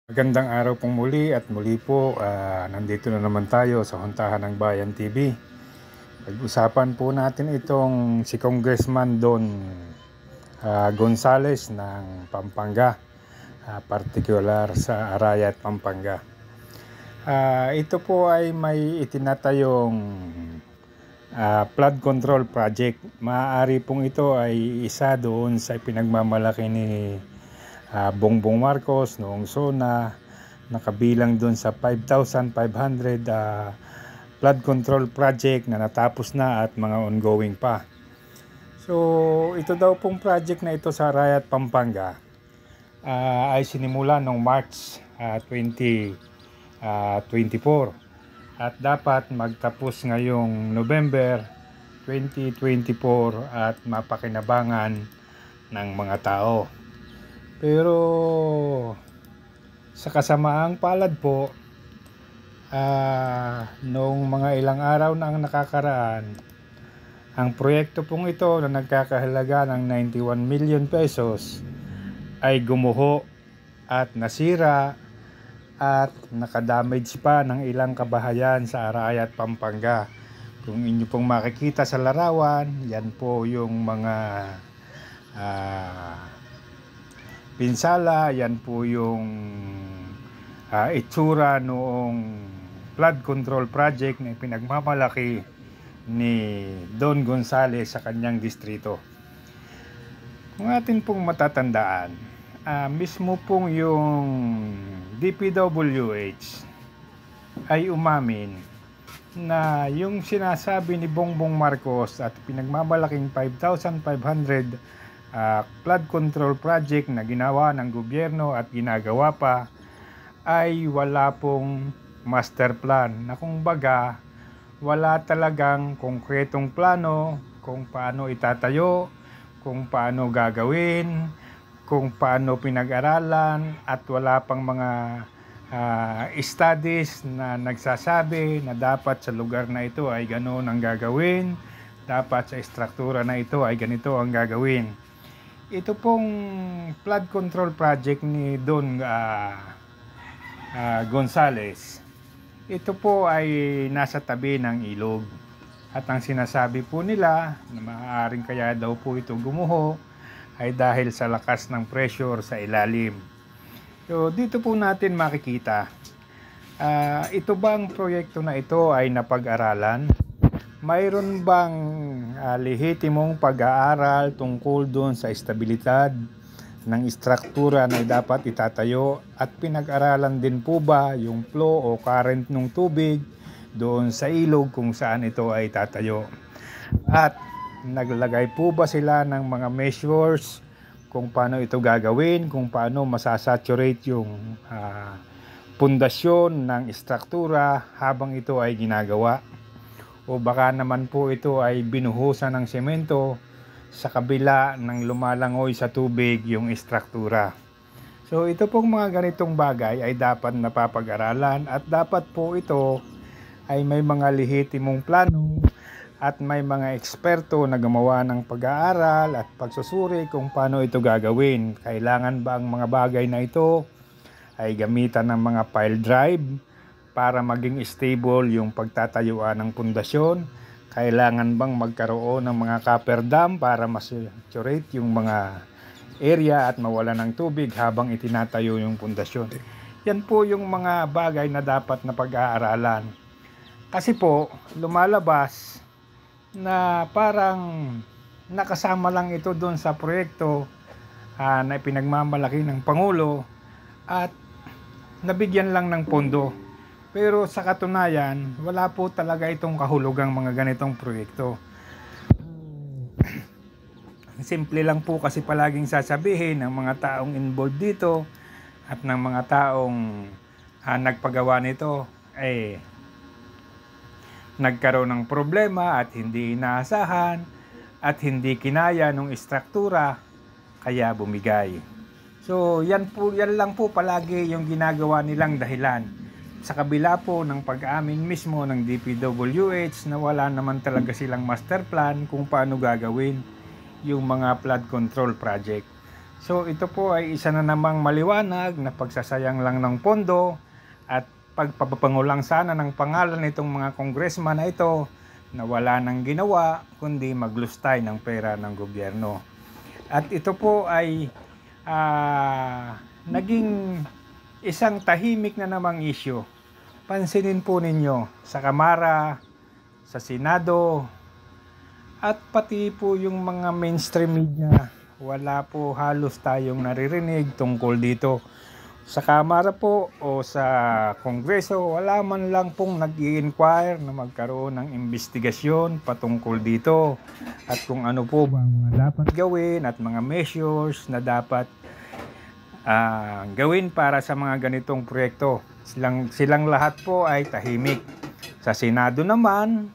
Magandang araw pong muli at muli po nandito na naman tayo sa Huntahan ng Bayan TV. Pag-usapan po natin itong si Congressman Don Gonzales ng Pampanga, partikular sa Arayat, Pampanga. Ito po ay may itinatayong flood control project. Maaari pong ito ay isa doon sa pinagmamalaki ni Bongbong Marcos noong SONA, nakabilang doon sa 5,500 flood control project na natapos na at mga ongoing pa. So ito daw pong project na ito sa Arayat, Pampanga ay sinimula noong March 2024 at dapat magtapos ngayong November 2024 at mapakinabangan ng mga tao. Pero sa kasamaang palad po, noong mga ilang araw na ang nakakaraan, ang proyekto pong ito na nagkakahalaga ng 91 million pesos ay gumuho at nasira at nakadamage pa ng ilang kabahayan sa Arayat, Pampanga. Kung inyo pong makikita sa larawan, yan po yung mga pinsala, yan po yung itsura noong flood control project na pinagmamalaki ni Don Gonzales sa kanyang distrito. Kung atin pong matatandaan, mismo pong yung DPWH ay umamin na yung sinasabi ni Bongbong Marcos at pinagmamalaking 5,500 flood control project na ginawa ng gobyerno at ginagawa pa ay wala pong master plan, na kumbaga wala talagang konkretong plano kung paano itatayo, kung paano gagawin, kung paano pinag-aralan, at wala pang mga studies na nagsasabi na dapat sa lugar na ito ay ganoon ang gagawin, dapat sa struktura na ito ay ganito ang gagawin. Ito pong flood control project ni Don Gonzales, ito po ay nasa tabi ng ilog. At ang sinasabi po nila na maaaring kaya daw po ito gumuho ay dahil sa lakas ng pressure sa ilalim. So dito po natin makikita, ito bang proyekto na ito ay napag-aralan? Mayroon bang lehitimong pag-aaral tungkol doon sa estabilidad ng istruktura na dapat itatayo, at pinag-aralan din po ba yung flow o current ng tubig doon sa ilog kung saan ito ay tatayo? At naglagay po ba sila ng mga measures kung paano ito gagawin, kung paano masasaturate yung pundasyon ng istruktura habang ito ay ginagawa? O baka naman po ito ay binuhusan ng semento sa kabila ng lumalangoy sa tubig yung istruktura. So ito pong mga ganitong bagay ay dapat napapag-aralan, at dapat po ito ay may mga lehitimong plano at may mga eksperto na gumawa ng pag-aaral at pagsusuri kung paano ito gagawin. Kailangan ba ang mga bagay na ito ay gamitan ng mga pile drive para maging stable yung pagtatayuan ng pundasyon? Kailangan bang magkaroon ng mga copper dam para masaturate yung mga area at mawala ng tubig habang itinatayo yung pundasyon? Yan po yung mga bagay na dapat na pag-aaralan. Kasi po, lumalabas na parang nakasama lang ito doon sa proyekto na pinagmamalaki ng Pangulo at nabigyan lang ng pondo. Pero sa katunayan, wala po talaga itong kahulugang mga ganitong proyekto. Simple lang po kasi palaging sasabihin ng mga taong involved dito at ng mga taong nagpagawa nito ay nagkaroon ng problema at hindi inaasahan at hindi kinaya ng istruktura kaya bumigay. So yan lang po palagi yung ginagawa nilang dahilan. Sa kabila po ng pag-aamin mismo ng DPWH na wala naman talaga silang master plan kung paano gagawin yung mga flood control project. So ito po ay isa na namang maliwanag na pagsasayang lang ng pondo at pagpapapangulang sana ng pangalan nitong mga congressman na ito na wala nang ginawa kundi maglustay ng pera ng gobyerno. At ito po ay naging isang tahimik na namang issue. Pansinin po ninyo sa Kamara, sa Senado, at pati po yung mga mainstream media, wala po halos tayong naririnig tungkol dito. Sa Kamara po o sa Kongreso, wala man lang pong nag-i-inquire na magkaroon ng investigasyon patungkol dito at kung ano po ba ang mga dapat gawin at mga measures na dapat gawin para sa mga ganitong proyekto. Silang lahat po ay tahimik. Sa Senado naman,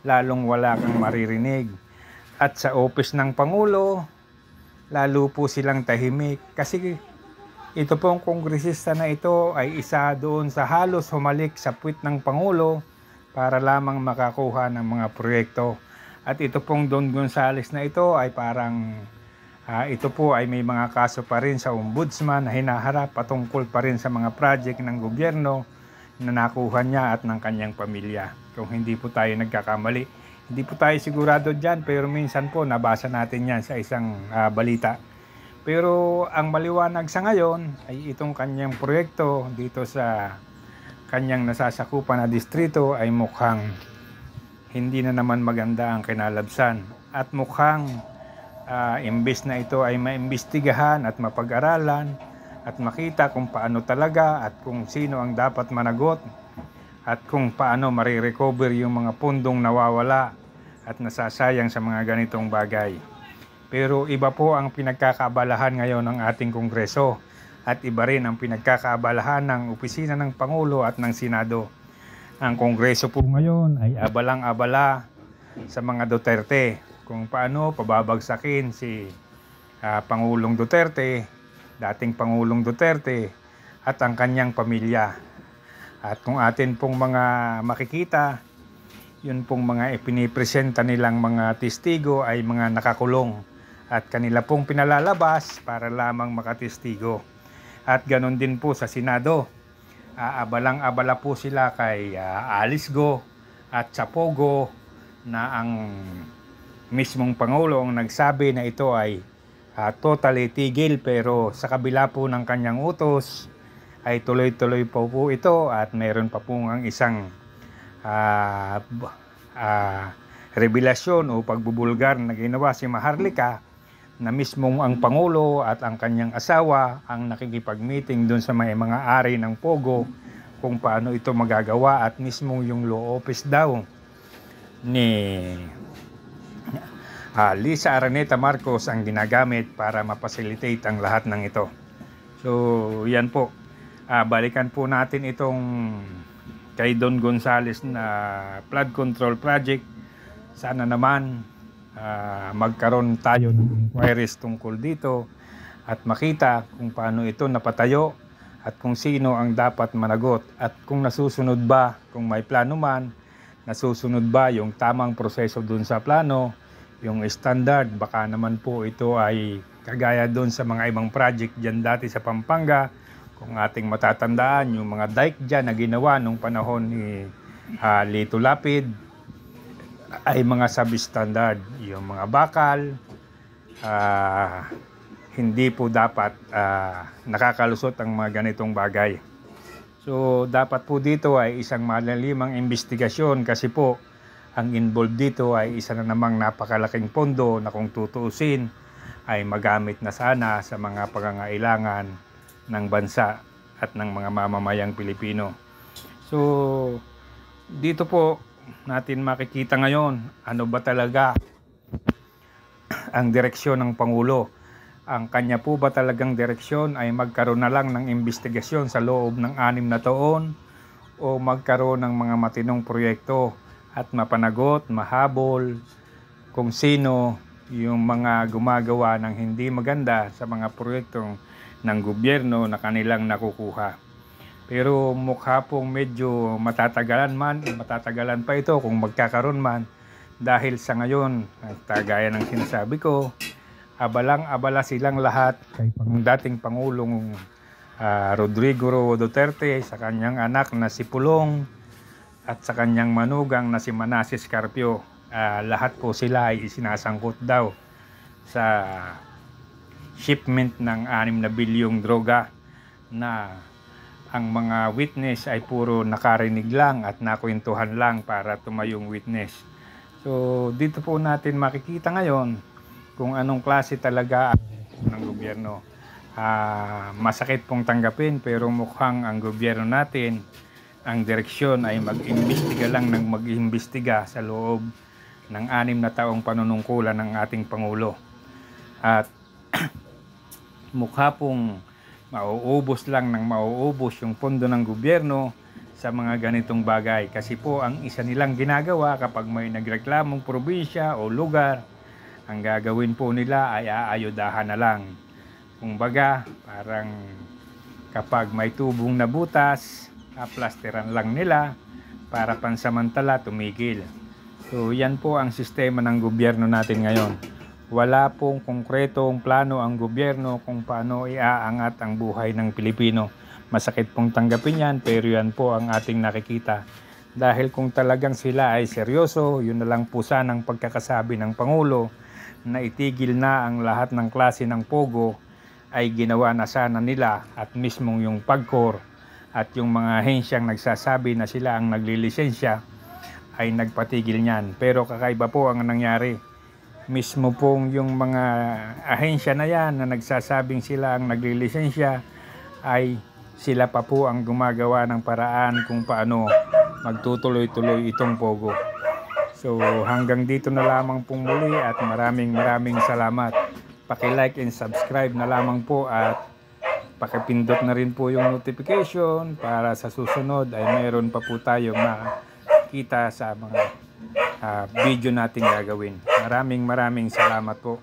lalong wala kang maririnig. At sa office ng Pangulo, lalo po silang tahimik. Kasi ito pong kongresista na ito ay isa doon sa halos humalik sa puwit ng Pangulo para lamang makakuha ng mga proyekto. At ito pong Don Gonzales na ito ay parang ito po ay may mga kaso pa rin sa ombudsman na hinaharap patungkol pa rin sa mga project ng gobyerno na nakuha niya at ng kanyang pamilya. Kung hindi po tayo nagkakamali. Hindi po tayo sigurado dyan pero minsan po nabasa natin yan sa isang balita. Pero ang maliwanag sa ngayon ay itong kanyang proyekto dito sa kanyang nasasakupan na distrito ay mukhang hindi na naman maganda ang kinalabsan. At mukhang imbes na ito ay maimbestigahan at mapag-aralan at makita kung paano talaga at kung sino ang dapat managot at kung paano marirecover yung mga pundong nawawala at nasasayang sa mga ganitong bagay. Pero iba po ang pinagkakaabalahan ngayon ng ating Kongreso at iba rin ang pinagkakaabalahan ng Opisina ng Pangulo at ng Senado. Ang Kongreso po ngayon ay abalang-abala sa mga Duterte kung paano pababagsakin si Pangulong Duterte, dating Pangulong Duterte at ang kanyang pamilya. At kung atin pong mga makikita, yun pong mga ipinipresenta nilang mga testigo ay mga nakakulong at kanila pong pinalalabas para lamang makatestigo. At ganon din po sa Senado. Abalang-abala po sila kay Alice Go at Chapogo na ang mismong Pangulo ang nagsabi na ito ay totally tigil pero sa kabila po ng kanyang utos ay tuloy-tuloy po ito at mayroon pa po ang isang revelasyon o pagbubulgar na ginawa si Maharlika na mismong ang Pangulo at ang kanyang asawa ang nakikipag-meeting doon sa mga ari ng Pogo kung paano ito magagawa at mismong yung law office daw ni Lisa Araneta Marcos ang ginagamit para mapacilitate ang lahat ng ito. So yan po, balikan po natin itong kay Don Gonzales na flood control project. Sana naman magkaroon tayo ng inquiries tungkol dito at makita kung paano ito napatayo at kung sino ang dapat managot at kung nasusunod ba, kung may plano man, nasusunod ba yung tamang proseso dun sa plano, yung standard. Baka naman po ito ay kagaya dun sa mga ibang project dyan dati sa Pampanga. Kung ating matatandaan, yung mga dike dyan na ginawa nung panahon ni Lito Lapid ay mga substandard. Yung mga bakal, hindi po dapat nakakalusot ang mga ganitong bagay. So dapat po dito ay isang malalimang investigasyon kasi po ang involved dito ay isa na namang napakalaking pondo na kung tutuusin ay magamit na sana sa mga pangangailangan ng bansa at ng mga mamamayang Pilipino. So dito po natin makikita ngayon ano ba talaga ang direksyon ng Pangulo. Ang kanya po ba talagang direksyon ay magkaroon na lang ng investigasyon sa loob ng 6 na taon o magkaroon ng mga matinong proyekto at mapanagot, mahabol kung sino yung mga gumagawa ng hindi maganda sa mga proyektong ng gobyerno na kanilang nakukuha. Pero mukha pong medyo matatagalan pa ito kung magkakaroon man dahil sa ngayon, gaya ng sinasabi ko, abalang-abala silang lahat kay dating Pangulong Rodrigo Roa Duterte, sa kanyang anak na si Pulong at sa kanyang manugang na si Manasseh Carpio. Lahat po sila ay isinasangkot daw sa shipment ng 6 na bilyong droga na ang mga witness ay puro nakarinig lang at nakwentuhan lang para tumayong witness. So dito po natin makikita ngayon kung anong klase talaga ng gobyerno. Masakit pong tanggapin, pero mukhang ang gobyerno natin, ang direksyon ay mag-imbestiga lang ng mag-imbestiga sa loob ng 6 na taong panunungkulan ng ating Pangulo. At mukha pong mauubos lang ng mauubos yung pondo ng gobyerno sa mga ganitong bagay. Kasi po ang isa nilang ginagawa kapag may nagreklamong probinsya o lugar, ang gagawin po nila ay aayudahan na lang. Kumbaga, parang kapag may tubong na butas, plasteran lang nila para pansamantala tumigil. So yan po ang sistema ng gobyerno natin ngayon. Wala pong konkretong plano ang gobyerno kung paano iaangat ang buhay ng Pilipino. Masakit pong tanggapin yan, pero yan po ang ating nakikita. Dahil kung talagang sila ay seryoso, yun na lang po sanang pagkakasabi ng Pangulo na itigil na ang lahat ng klase ng pogo, ay ginawa na sana nila, at mismong yung PAGCOR at yung mga ahensyang nagsasabi na sila ang naglilisensya ay nagpatigil niyan. Pero kakaiba po ang nangyari. Mismo pong yung mga ahensya na yan na nagsasabing sila ang naglilisensya, ay sila pa po ang gumagawa ng paraan kung paano magtutuloy-tuloy itong pogo. So hanggang dito na lamang pong muli, at maraming salamat. Paki-like and subscribe na lamang po, at pakipindot na rin po yung notification para sa susunod ay mayroon pa po tayong makita sa mga video natin gagawin. Maraming salamat po.